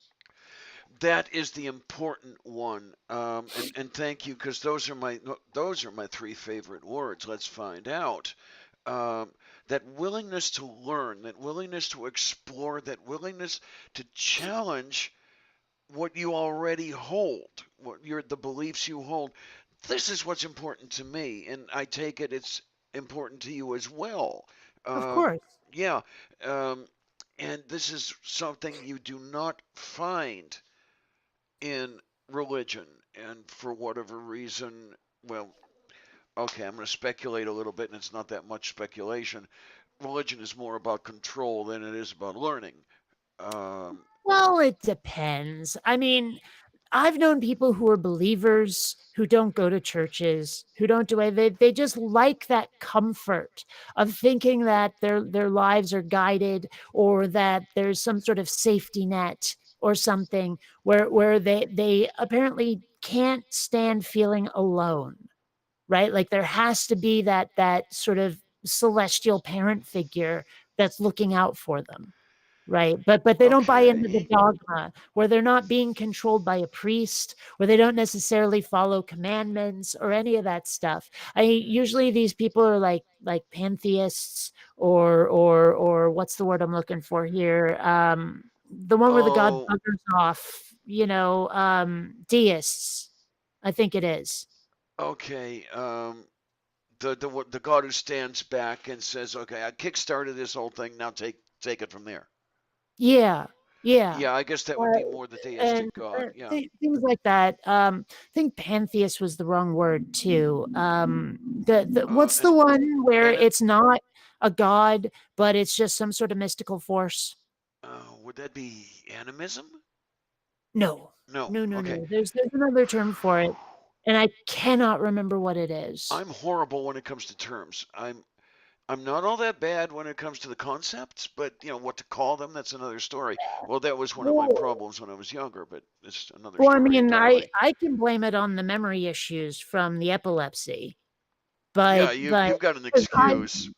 That is the important one. And thank you, because those are my three favorite words. Let's find out. Um, that willingness to learn, that willingness to explore, that willingness to challenge what you already hold, the beliefs you hold. This is what's important to me, and I take it it's important to you as well. Of Um, course. yeah, um, and this is something you do not find in religion, and for whatever reason, well, okay, I'm going to speculate a little bit, and it's not that much speculation. Religion is more about control than it is about learning. Um, Well, it depends. I mean, I've known people who are believers who don't go to churches, who don't do it. They just like that comfort of thinking that their lives are guided, or that there's some sort of safety net or something where they apparently can't stand feeling alone. right? Like there has to be that sort of celestial parent figure that's looking out for them, right? But they don't buy into the Okay. dogma where they're not being controlled by a priest, where they don't necessarily follow commandments or any of that stuff. I usually these people are like pantheists or what's the word I'm looking for here? The one where the god Oh, buggers off, deists. I think it is. okay. The god who stands back and says, "Okay, I kickstarted this whole thing. Now take it from there." Yeah, yeah. Yeah, I guess that would Uh, be more the and deistic god. Yeah. things like that. I think pantheist was the wrong word too. The what's the And one where and it, it's not a god, but it's just some sort of mystical force? would that be animism? No, No. no, no, Okay. no. There's another term for it, and I cannot remember what it is. I'm horrible when it comes to terms. I'm not all that bad when it comes to the concepts, but what to call them, that's another story. Well, that was one of my Well, problems when I was younger, but it's another well, I story mean, I entirely. I can blame it on the memory issues from the epilepsy, Yeah, but you've got an 'cause excuse.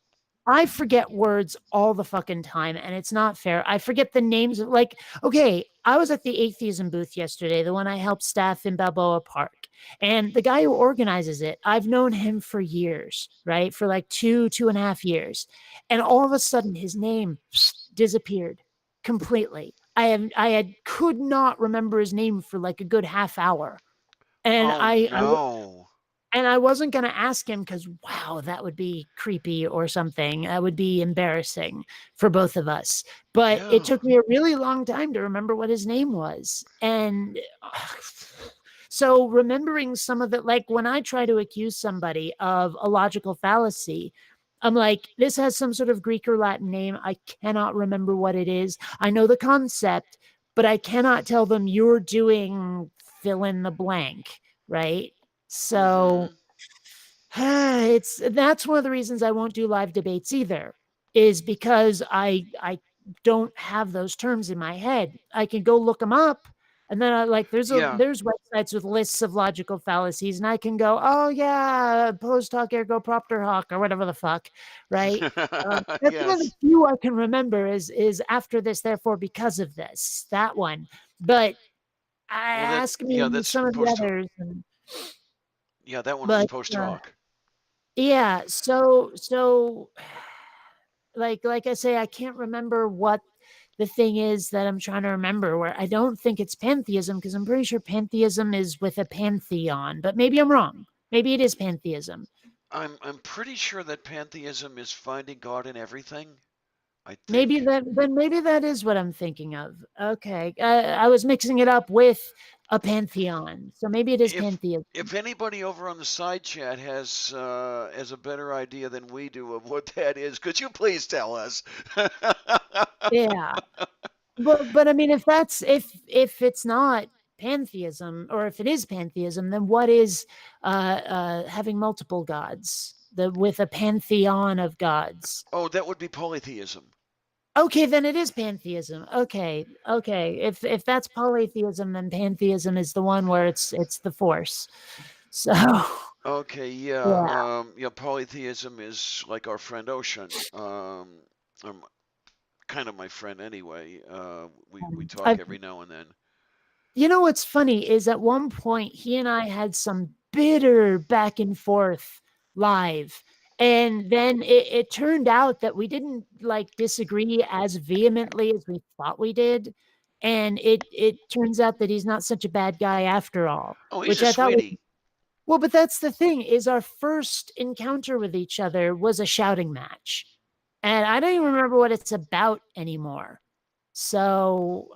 I forget words all the fucking time, and it's not fair. I forget the names of okay, I was at the atheism booth yesterday, the one I helped staff in Balboa Park. And the guy who organizes it, I've known him for years, right? For like 2.5 years. And all of a sudden his name disappeared completely. I could not remember his name for like a good half hour. And Oh no. I wasn't gonna ask him because, wow, that would be creepy or something. That would be embarrassing for both of us. But it Yeah. took me a really long time to remember what his name was. And so remembering some of it, like when I try to accuse somebody of a logical fallacy, I'm like, this has some sort of Greek or Latin name. I cannot remember what it is. I know the concept, but I cannot tell them you're doing fill in the blank, right? So Mm-hmm. it's that's one of the reasons I won't do live debates either, is because I don't have those terms in my head. I can go look them up, and then I like Yeah. there's websites with lists of logical fallacies, and I can go, oh yeah, post hoc ergo propter hoc or whatever the fuck, right? That's one of the Yes. few I can remember is after this, therefore because of this, that one. But I Well, that ask yeah, me that's some of the post. others, and, Yeah, that one was but post hoc. yeah, so like I say, I can't remember what the thing is that I'm trying to remember, where I don't think it's pantheism because I'm pretty sure pantheism is with a pantheon, but maybe I'm wrong. Maybe it is pantheism. I'm pretty sure that pantheism is finding God in everything. I Maybe think. that then maybe that is what I'm thinking of. Okay. I was mixing it up with a pantheon. So maybe it is If pantheism. if anybody over on the side chat has a better idea than we do of what that is, could you please tell us? Yeah. But I mean, if it's not pantheism, or if it is pantheism, then what is having multiple gods? The with a pantheon of gods. Oh, that would be polytheism. Okay, then it is pantheism. Okay, okay. If that's polytheism, then pantheism is the one where it's the force. So Okay, yeah, yeah. yeah, polytheism is like our friend Ocean. Kind of my friend anyway. We talk I every now and then. You know what's funny is at one point he and I had some bitter back and forth live. And then it turned out that we didn't like disagree as vehemently as we thought we did. And it turns out that he's not such a bad guy after all, Oh, he's which a I thought was sweetie. well, but that's the thing is our first encounter with each other was a shouting match. And I don't even remember what it's about anymore. So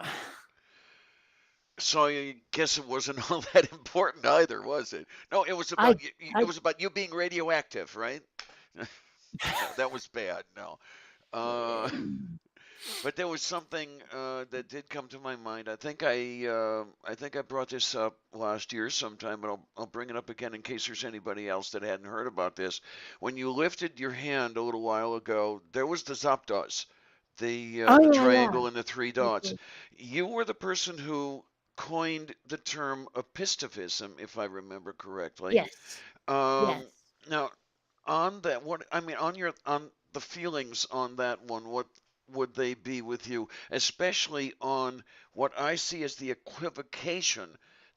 So I guess it wasn't all that important either, was it? No, it was I about you. It I was about you being radioactive, right? No, that was bad. No. Uh, but there was something that did come to my mind. I think I brought this up last year sometime, but I'll bring it up again in case there's anybody else that hadn't heard about this. When you lifted your hand a little while ago, there was the Zapdos, oh the yeah, yeah. triangle and the three dots. You were the person who coined the term epistophism, if I remember correctly. Yes. Um, Yes. Now, on that, what I mean, on the feelings on that one, what would they be with you, especially on what I see as the equivocation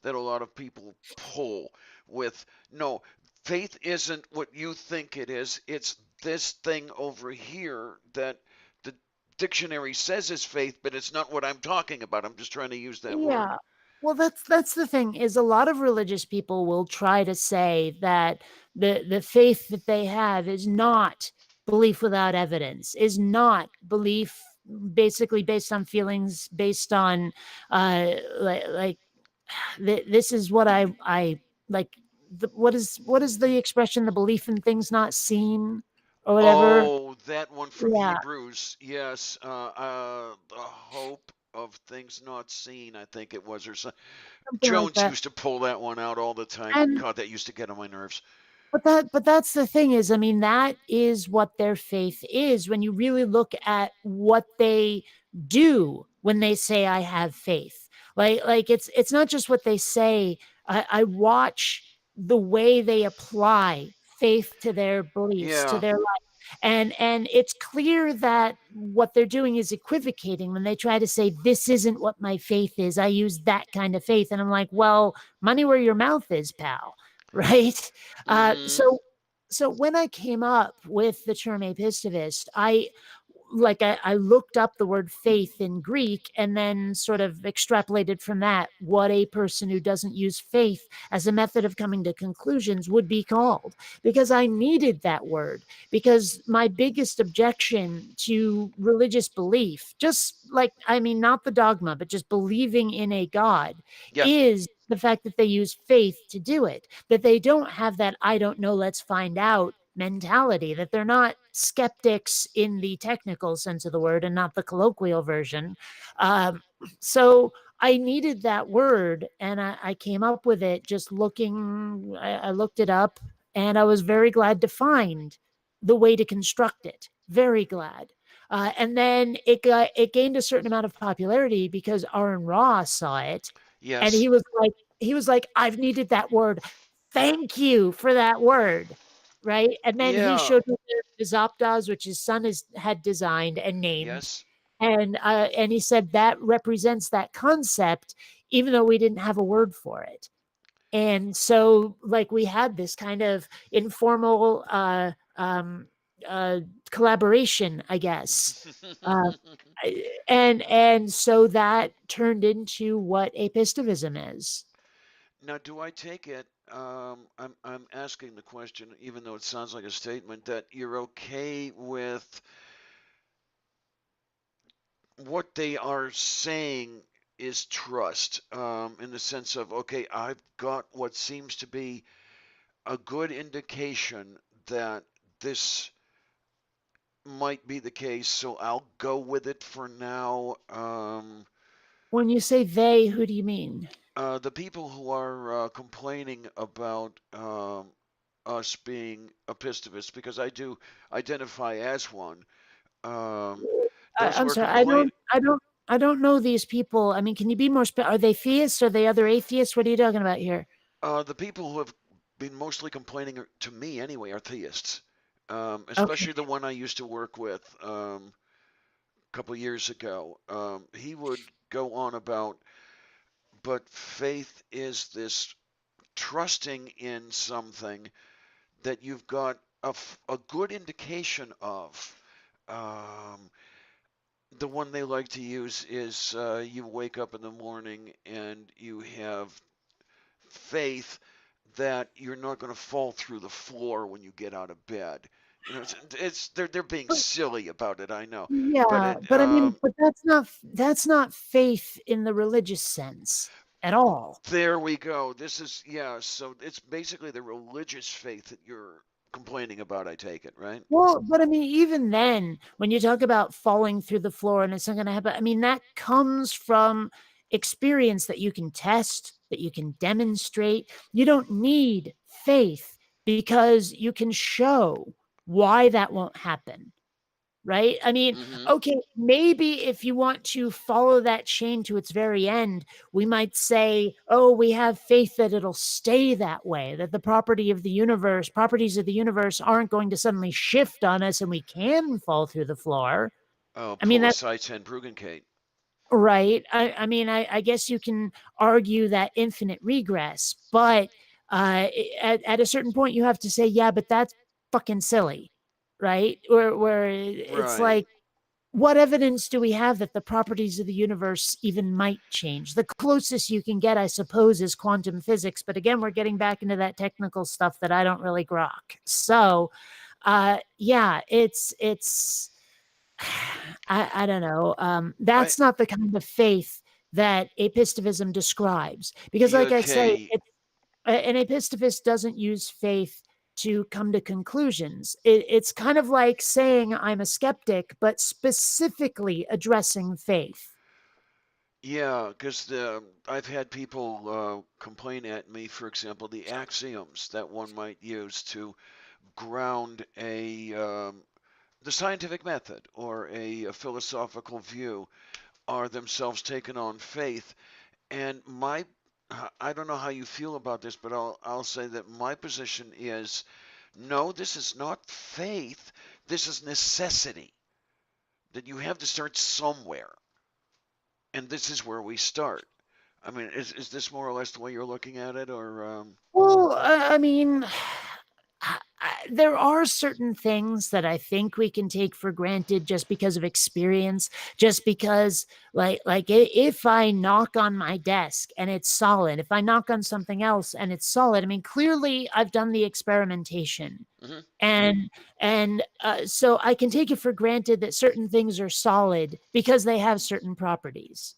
that a lot of people pull with, no, faith isn't what you think it is. It's this thing over here that the dictionary says is faith, but it's not what I'm talking about. I'm just trying to use that word. Yeah. Well, that's the thing is a lot of religious people will try to say that the faith that they have is not belief without evidence, is not belief basically based on feelings, based on like this is what I like what is the expression, the belief in things not seen or whatever. Oh, that one from Yeah, Hebrews. Yes, the hope of things not seen, I think it was, or something. something like Jones that. used to pull that one out all the time. And God, that used to get on my nerves. but that's the thing is, I mean, that is what their faith is when you really look at what they do when they say I have faith. Like it's not just what they say. I watch the way they apply faith to their beliefs, to Yeah. their life. And it's clear that what they're doing is equivocating when they try to say this isn't what my faith is. I use that kind of faith. And I'm like, well, money where your mouth is, pal. Right. Uh, Mm-hmm. so so when I came up with the term apistivist, I looked up the word faith in Greek and then sort of extrapolated from that what a person who doesn't use faith as a method of coming to conclusions would be called, because I needed that word. Because my biggest objection to religious belief, just like, I mean, not the dogma, but just believing in a God, Yeah. is the fact that they use faith to do it, that they don't have that I don't know, let's find out mentality, that they're not skeptics in the technical sense of the word and not the colloquial version. Um, so I needed that word and I came up with it just looking, I looked it up and I was very glad to find the way to construct it. Very glad. And then it gained a certain amount of popularity because Aaron Ross saw it and Yes. he was like, I've needed that word. Thank you for that word. Right. And then he Yeah. showed me the Zapdos, which his son had designed and named. Yes. And he said that represents that concept, even though we didn't have a word for it. And so, like, we had this kind of informal uh, collaboration, I guess. Uh, and so that turned into what apistivism is. Now, do I take it? I'm asking the question, even though it sounds like a statement, that you're okay with what they are saying is trust, in the sense of, okay, I've got what seems to be a good indication that this might be the case, so I'll go with it for now. When you say they, who do you mean? The people who are complaining about us being epistemists, because I do identify as one, um, those who I'm are sorry, complaining, I don't know these people. I mean, can you be more are they theists? Are they other atheists? What are you talking about here? the people who have been mostly complaining to me anyway are theists, Okay. especially the one I used to work with a couple years ago. He would go on about, but faith is this trusting in something that you've got a good indication of. Um, the one they like to use is you wake up in the morning and you have faith that you're not going to fall through the floor when you get out of bed. You know, it's they're being silly about it, I know, but Yeah, it but I mean, but that's not faith in the religious sense at all. there we go. This is yeah. So it's basically the religious faith that you're complaining about. I take it, right? Well, but I mean, even then, when you talk about falling through the floor and it's not going to happen, I mean, that comes from experience that you can test, that you can demonstrate. You don't need faith because you can show why that won't happen. right? I mean, Hmm. okay, maybe if you want to follow that chain to its very end, we might say, oh, we have faith that it'll stay that way, that the properties of the universe aren't going to suddenly shift on us and we can fall through the floor. Oh, I mean, pull a that's side 10 Kate. right. I mean, I guess you can argue that infinite regress, but at a certain point, you have to say, yeah, but that's fucking silly, right? Where it's Right. like, what evidence do we have that the properties of the universe even might change? The closest you can get, I suppose, is quantum physics. But again, we're getting back into that technical stuff that I don't really grok. So, yeah, it's I don't know. I That's not the kind of faith that apistivism describes, because, yeah, like I say, okay. an epistivist doesn't use faith to come to conclusions. It's kind of like saying I'm a skeptic, but specifically addressing faith. Yeah, because I've had people complain at me, for example, the axioms that one might use to ground the scientific method or a philosophical view are themselves taken on faith. And I don't know how you feel about this, but I'll say that my position is no, this is not faith. This is necessity. That you have to start somewhere, and this is where we start. I mean, is this more or less the way you're looking at it, or Well, I mean, there are certain things that I think we can take for granted just because of experience, just because, if I knock on my desk and it's solid, if I knock on something else and it's solid, I mean, clearly I've done the experimentation. mhm, And so I can take it for granted that certain things are solid because they have certain properties,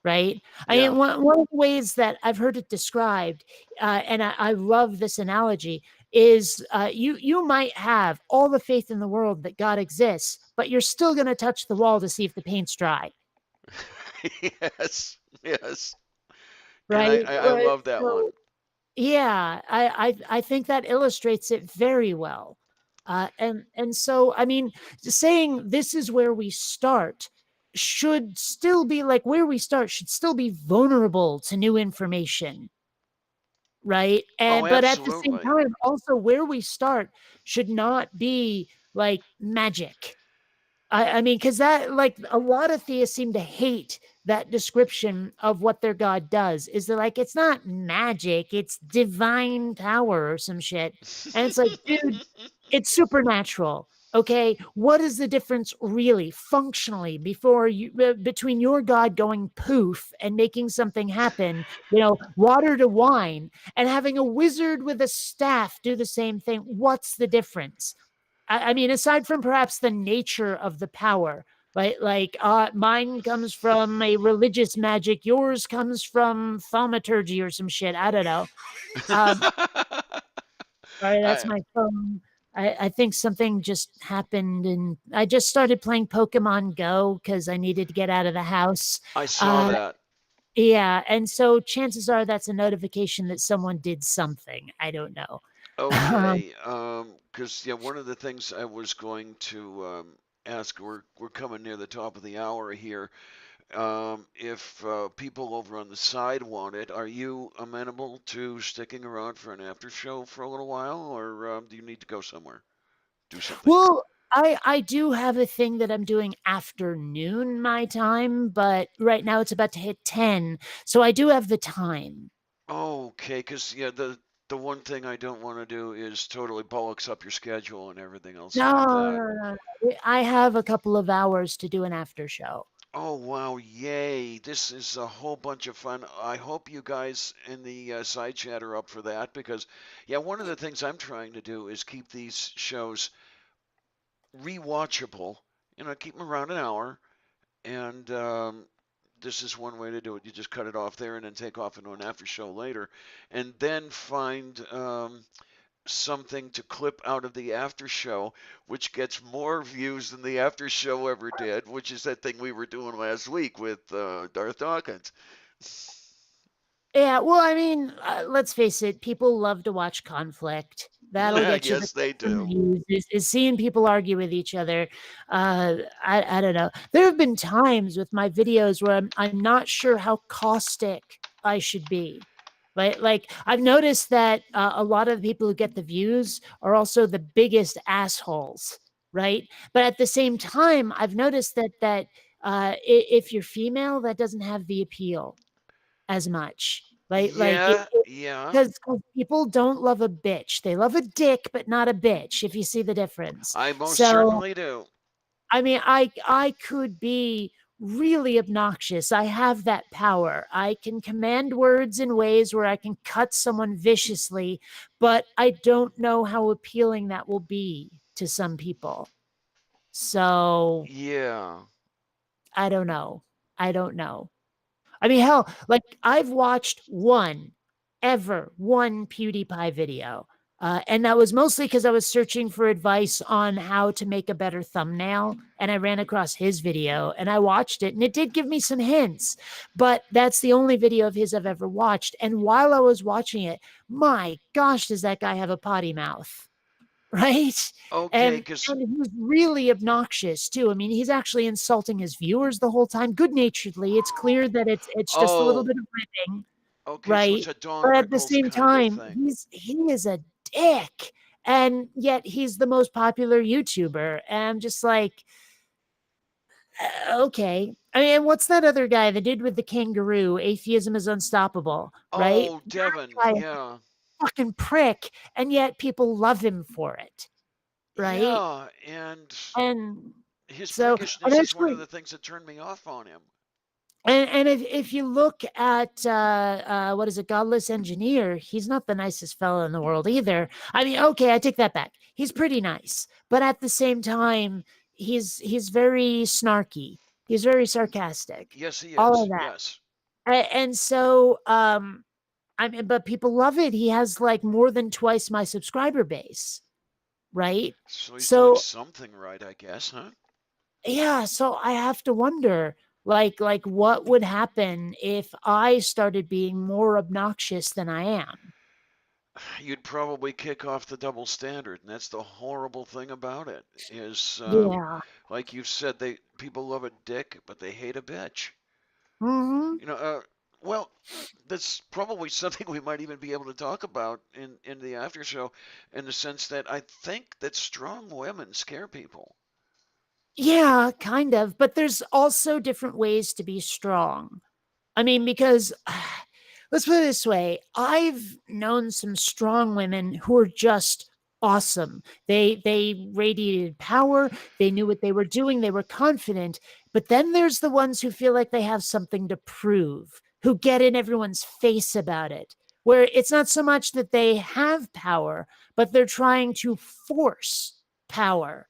right? I yeah, mean, one of the ways that I've heard it described, and I love this analogy, is you might have all the faith in the world that God exists, but you're still going to touch the wall to see if the paint's dry, yes, yes, and right? I love that one. So yeah, I think that illustrates it very well. And so I mean, saying this is where we start should still be like where we start should still be vulnerable to new information, right? Oh, And but at the same absolutely. time, also where we start should not be like magic. I mean, because that, like, a lot of theists seem to hate that description of what their God does. Is they're like, it's not magic, it's divine power or some shit. And it's like, dude, it's supernatural. Okay, what is the difference really, functionally, between your God going poof and making something happen, water to wine, and having a wizard with a staff do the same thing? What's the difference? I mean, aside from perhaps the nature of the power, right? Like, mine comes from a religious magic, yours comes from thaumaturgy or some shit. I don't know. Um, Sorry, that's I my phone. I think something just happened, and I just started playing Pokemon Go because I needed to get out of the house. I saw Uh, that. yeah, and so chances are that's a notification that someone did something. I don't know. Um, Okay, because yeah, one of the things I was going to ask, we're coming near the top of the hour here. If people over on the side want it, are you amenable to sticking around for an after show for a little while, or do you need to go somewhere, do something? Well, I do have a thing that I'm doing afternoon my time, but right now it's about to hit 10, so I do have the time. Okay, because yeah, the one thing I don't want to do is totally bollocks up your schedule and everything else No, like no, that. no, no, no. I have a couple of hours to do an after show. Oh wow, yay! This is a whole bunch of fun. I hope you guys in the side chat are up for that because, yeah, one of the things I'm trying to do is keep these shows rewatchable. Keep them around an hour, and this is one way to do it. You just cut it off there and then take off into an after show later, and then find something to clip out of the after show, which gets more views than the after show ever did, which is that thing we were doing last week with Darth Dawkins. Yeah, well, I mean, let's face it, people love to watch conflict. That'll get you the Yes, they clicks and do. views, is seeing people argue with each other. I don't know. There have been times with my videos where I'm not sure how caustic I should be. Like I've noticed that a lot of the people who get the views are also the biggest assholes, right? But at the same time, I've noticed that if you're female, that doesn't have the appeal as much. Like it, Yeah, yeah. because people don't love a bitch. They love a dick, but not a bitch, if you see the difference. I most So, certainly do. I mean, I could be really obnoxious. I have that power. I can command words in ways where I can cut someone viciously, but I don't know how appealing that will be to some people. So, Yeah. I don't know. I don't know. I mean, hell, like I've watched one PewDiePie video. And that was mostly because I was searching for advice on how to make a better thumbnail. And I ran across his video and I watched it and it did give me some hints. But that's the only video of his I've ever watched. And while I was watching it, my gosh, does that guy have a potty mouth? Right? Okay, And because and he's really obnoxious too. I mean, he's actually insulting his viewers the whole time, good-naturedly. It's clear that it's just a little oh, bit of ribbing, okay, so it's right? a Don But at the Rickles same kind of time, thing. he is a dick, and yet he's the most popular YouTuber, and I'm just like, okay. I mean, what's that other guy, the dude with the kangaroo, "Atheism is unstoppable," right? Oh, Devin, That guy is yeah. a fucking prick, and yet people love him for it, right? Yeah, and And his so and prickishness is one of actually the things that turned me off on him. and if you look at what is it, Godless Engineer, he's not the nicest fellow in the world either. I mean, okay, I take that back. He's pretty nice, but at the same time, he's very snarky. He's very sarcastic. Yes, he All is. of that. Yes. And so I mean, but people love it. He has like more than twice my subscriber base, right? So he's doing So something right, I guess, huh? yeah, so I have to wonder like what would happen if I started being more obnoxious than I am. You'd probably kick off the double standard, and that's the horrible thing about it. Is Yeah. like you said, they people love a dick, but they hate a bitch. Mhm. You know, well, that's probably something we might even be able to talk about in the after show, in the sense that I think that strong women scare people. Yeah, kind of, but there's also different ways to be strong. I mean, because let's put it this way, I've known some strong women who are just awesome. They radiated power, they knew what they were doing, they were confident. But then there's the ones who feel like they have something to prove, who get in everyone's face about it. Where it's not so much that they have power, but they're trying to force power.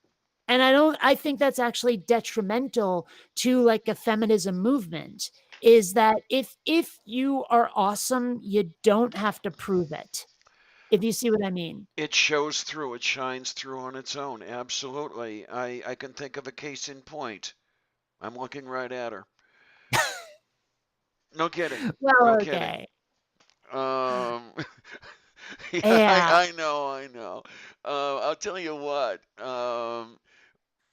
And I think that's actually detrimental to like a feminism movement, is that if you are awesome, you don't have to prove it. If you see what I mean. It shows through, it shines through on its own. Absolutely. I can think of a case in point. I'm looking right at her. No kidding. No Well, kidding. okay. Um, yeah, Yeah. I know, I know. I'll tell you what.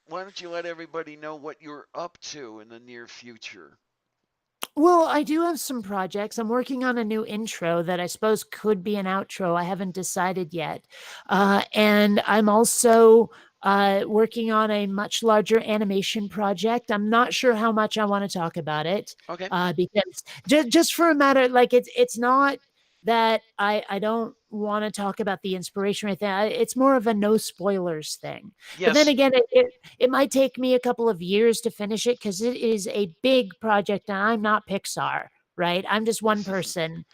Why don't you let everybody know what you're up to in the near future? Well, I do have some projects. I'm working on a new intro that I suppose could be an outro. I haven't decided yet. And I'm also working on a much larger animation project. I'm not sure how much I want to talk about it Okay. because just for a matter, like it's not that I don't want to talk about the inspiration or anything. It's more of a no spoilers thing. But then Yes. again, it might take me a couple of years to finish it because it is a big project and I'm not Pixar, right? I'm just one person.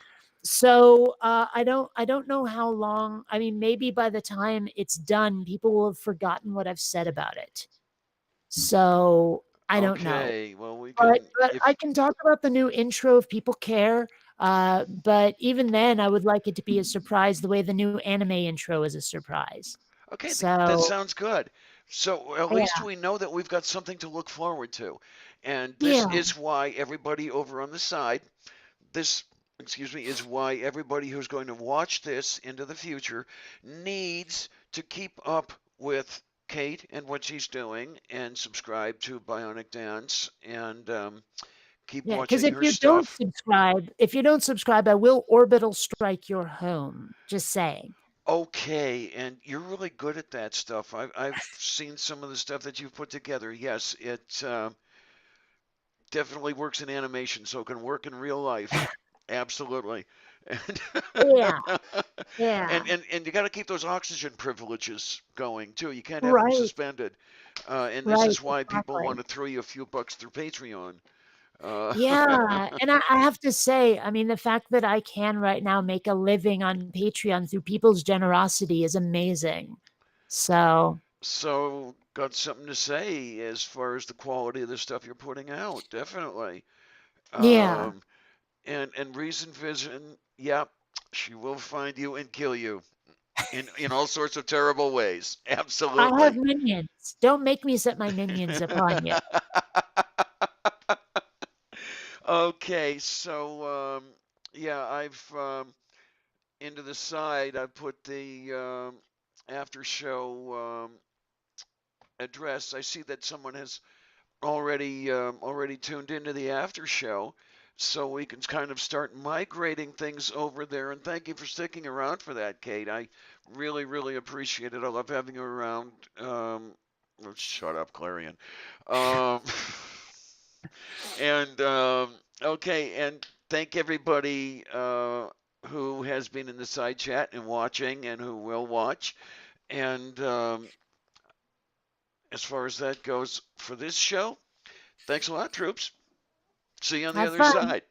So I don't know how long. I mean, maybe by the time it's done, people will have forgotten what I've said about it. So I don't know. Okay. Well, we But can but I if can talk about the new intro if people care. But even then, I would like it to be a surprise the way the new anime intro is a surprise. okay, that So sounds good. So at least yeah, we know that we've got something to look forward to. And this yeah. is why everybody over on the side, this excuse me, is why everybody who's going to watch this into the future needs to keep up with Kate and what she's doing and subscribe to Bionic Dance and keep Yeah, because watching her stuff. if you don't subscribe, I will orbital strike your home. Just saying. Okay, and you're really good at that stuff. I've seen some of the stuff that you've put together. Yes, it definitely works in animation, so it can work in real life. Absolutely. And Yeah, yeah. and you got to keep those oxygen privileges going too. You can't have them Right, suspended. And this right, is why people want exactly. to throw you a few bucks through Patreon. Uh, Yeah, and I have to say, I mean, the fact that I can right now make a living on Patreon through people's generosity is amazing. So, so got something to say as far as the quality of the stuff you're putting out, definitely. yeah, Um, and Reason Vision, yep, she will find you and kill you in all sorts of terrible ways. I have Absolutely. minions. Don't make me set my minions upon you. Okay, so yeah, I've into the side. I put the after show address. I see that someone has already tuned into the after show, so we can kind of start migrating things over there. And thank you for sticking around for that, Kate. I really appreciate it. I love having you around. Oh, shut up, Clarion. Um, and okay, and thank everybody who has been in the side chat and watching, and who will watch. And as far as that goes for this show, thanks a lot, troops. See you on the Have other fun. side.